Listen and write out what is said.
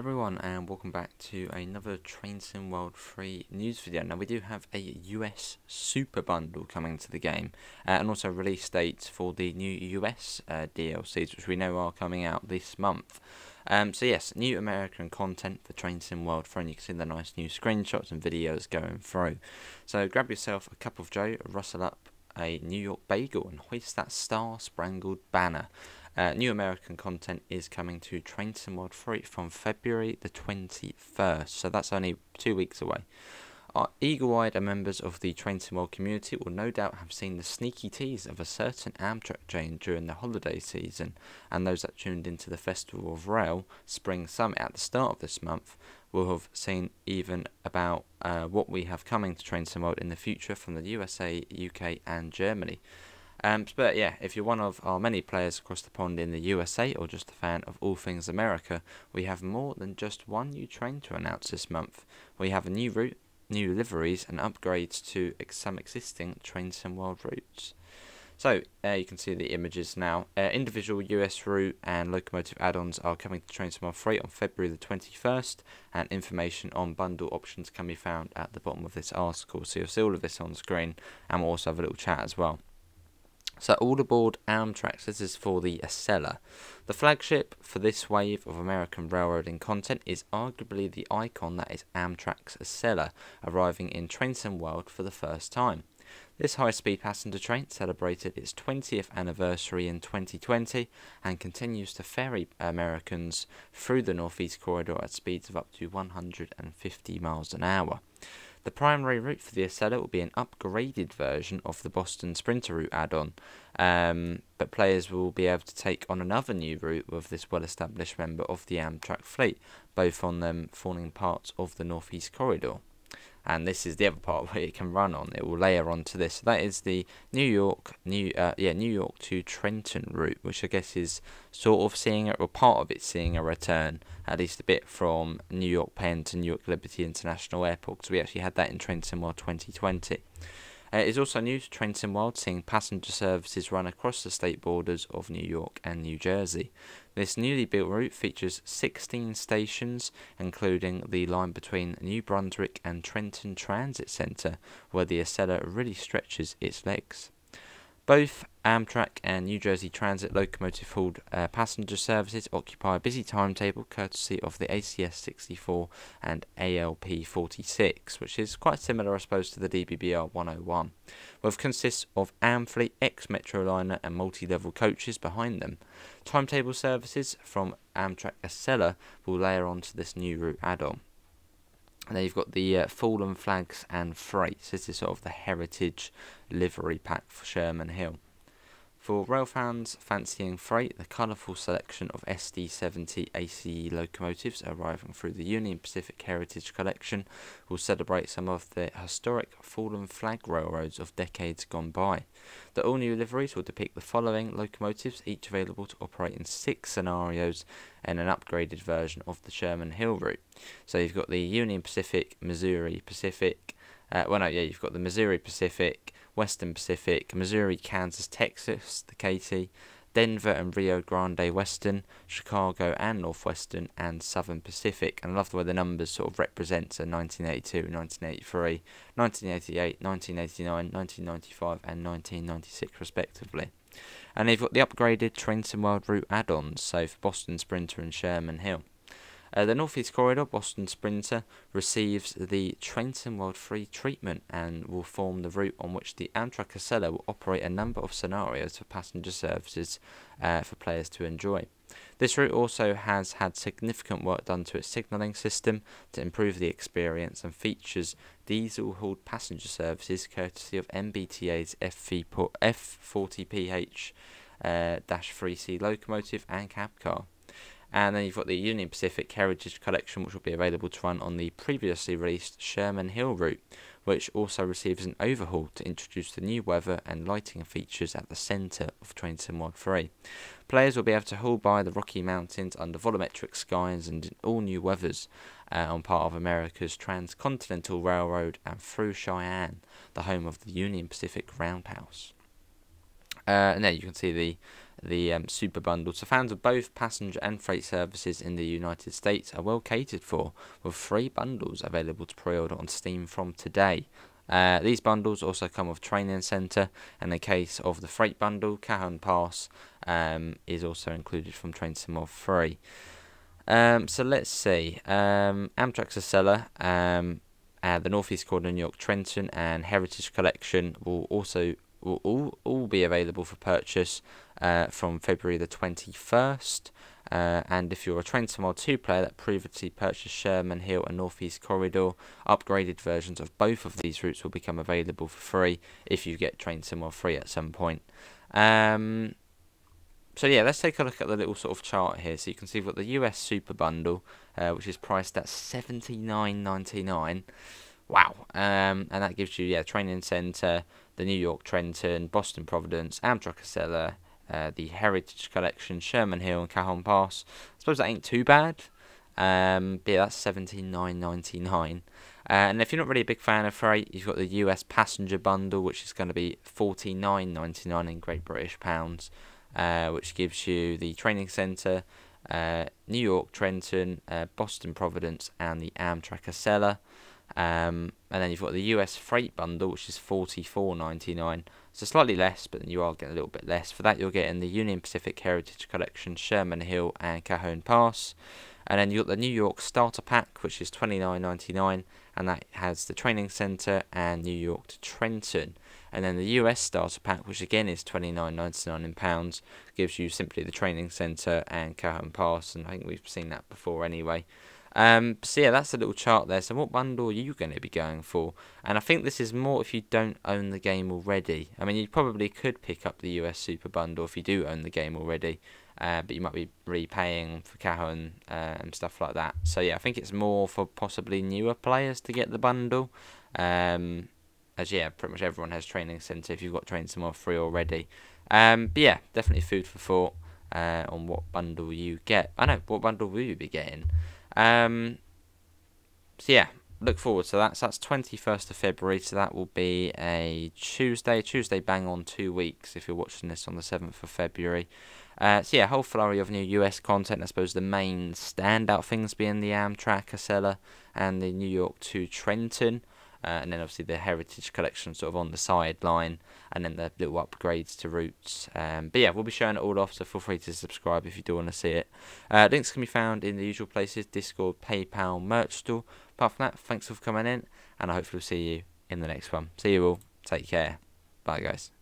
everyone, and welcome back to another Train Sim World 3 news video. Now we do have a US Super Bundle coming to the game, and also release dates for the new US DLCs, which we know are coming out this month. So yes, new American content for Train Sim World 3, and you can see the nice new screenshots and videos going through. So grab yourself a cup of joe, rustle up a New York bagel, and hoist that star-spangled banner. New American content is coming to Train Sim World 3 from February the 21st, so that's only 2 weeks away. Our eagle-eyed members of the Train Sim World community will no doubt have seen the sneaky tease of a certain Amtrak train during the holiday season, and those that tuned into the Festival of Rail Spring Summit at the start of this month will have seen even about what we have coming to Train Sim World in the future from the USA, UK and Germany. But yeah, if you're one of our many players across the pond in the USA, or just a fan of all things America, we have more than just one new train to announce this month. We have a new route, new liveries and upgrades to some existing Train Sim World routes. So you can see the images now. Individual US route and locomotive add-ons are coming to Train Sim World 3 on February the 21st, and information on bundle options can be found at the bottom of this article. So you'll see all of this on screen, and we'll also have a little chat as well. So all aboard Amtrak. This is for the Acela. The flagship for this wave of American railroading content is arguably the icon that is Amtrak's Acela, arriving in Train Sim World for the first time. This high-speed passenger train celebrated its 20th anniversary in 2020 and continues to ferry Americans through the Northeast Corridor at speeds of up to 150 miles an hour. The primary route for the Acela will be an upgraded version of the Boston Sprinter route add-on, but players will be able to take on another new route with this well-established member of the Amtrak fleet, both on them forming parts of the Northeast Corridor. And this is the other part where it can run on. It will layer onto this. So that is the New York to Trenton route, which I guess is sort of seeing it, or part of it seeing a return, at least a bit, from New York Penn to New York Liberty International Airport. So we actually had that in Train Sim World 2020. It is also new to Train Sim World, seeing passenger services run across the state borders of New York and New Jersey. This newly built route features 16 stations, including the line between New Brunswick and Trenton Transit Center, where the Acela really stretches its legs. Both Amtrak and New Jersey Transit locomotive-hauled passenger services occupy a busy timetable courtesy of the ACS 64 and ALP 46, which is quite similar, I suppose, to the DBBR 101, which consists of Amfleet, ex-Metroliner and multi-level coaches behind them. Timetable services from Amtrak Acela will layer onto this new route add-on. And then you've got the Fallen Flags and Freights. This is sort of the heritage livery pack for Sherman Hill. For rail fans fancying freight, the colourful selection of SD70 ACE locomotives arriving through the Union Pacific Heritage Collection will celebrate some of the historic fallen flag railroads of decades gone by. The all-new liveries will depict the following locomotives, each available to operate in 6 scenarios and an upgraded version of the Sherman Hill route. So you've got the Union Pacific, Missouri Pacific, you've got the Missouri Pacific, Western Pacific, Missouri, Kansas, Texas, the KT, Denver and Rio Grande Western, Chicago and Northwestern, and Southern Pacific. And I love the way the numbers sort of represent 1982, 1983, 1988, 1989, 1995 and 1996 respectively. And they've got the upgraded Train Sim World route add-ons, so for Boston Sprinter and Sherman Hill. The Northeast Corridor Boston Sprinter receives the Train Sim World 3 treatment and will form the route on which the Amtrak Acela will operate a number of scenarios for passenger services for players to enjoy. This route also has had significant work done to its signalling system to improve the experience, and features diesel-hauled passenger services courtesy of MBTA's F40PH-3C locomotive and cab car. And then you've got the Union Pacific Heritage Collection, which will be available to run on the previously released Sherman Hill route, which also receives an overhaul to introduce the new weather and lighting features at the centre of Train Sim World 3. Players will be able to haul by the Rocky Mountains under volumetric skies and in all new weathers on part of America's Transcontinental Railroad and through Cheyenne, the home of the Union Pacific Roundhouse. And there you can see the the Super Bundle. So fans of both passenger and freight services in the United States are well catered for, with 3 bundles available to pre-order on Steam from today. These bundles also come with Training Centre, and in the case of the Freight Bundle, Cajon Pass is also included from Train Sim World 3. So let's see. Amtrak Acela, the Northeast Corridor New York Trenton, and Heritage Collection will all be available for purchase from February the 21st. And if you're a Train Sim World 2 player that previously purchased Sherman Hill and Northeast Corridor, upgraded versions of both of these routes will become available for free if you get Train Sim World 3 at some point. So yeah, let's take a look at the little sort of chart here. So you can see we've got the US Super Bundle, which is priced at $79.99. Wow. And that gives you Training Centre, the New York Trenton, Boston Providence, Amtrak Acela, the Heritage Collection, Sherman Hill, and Cajon Pass. I suppose that ain't too bad. But yeah, that's $79.99. And if you're not really a big fan of freight, you've got the US Passenger Bundle, which is going to be $49.99 in Great British pounds. Which gives you the Training Centre, New York Trenton, Boston Providence, and the Amtrak Acela. And then you've got the US Freight Bundle, which is $44.99. So slightly less, but then you are getting a little bit less. For that, you're getting the Union Pacific Heritage Collection, Sherman Hill, and Cajon Pass. And then you've got the New York Starter Pack, which is $29.99, and that has the Training Centre and New York to Trenton. And then the US Starter Pack, which again is $29.99 in pounds, gives you simply the Training Centre and Cajon Pass, and I think we've seen that before anyway. So yeah, that's a little chart there. So what bundle are you going to be going for? And I think this is more if you don't own the game already. I mean, you probably could pick up the US Super Bundle if you do own the game already, but you might be repaying for Cajon and stuff like that. So yeah, I think it's more for possibly newer players to get the bundle. As yeah, pretty much everyone has Training Centre if you've got Train Sim World 3 already. But yeah, definitely food for thought on what bundle you get. I know, what bundle will you be getting? So yeah, look forward to that. So that's 21st of February, so that will be a Tuesday bang on 2 weeks if you're watching this on the 7th of February. So yeah, a whole flurry of new US content. I suppose the main standout things being the Amtrak Acela and the New York to Trenton. And then obviously the Heritage Collection sort of on the sideline, and then the little upgrades to routes. But yeah, we'll be showing it all off, so feel free to subscribe if you do want to see it. Links can be found in the usual places: Discord, PayPal, merch store. Apart from that, thanks for coming in, and I hope we'll see you in the next one. See you all. Take care. Bye, guys.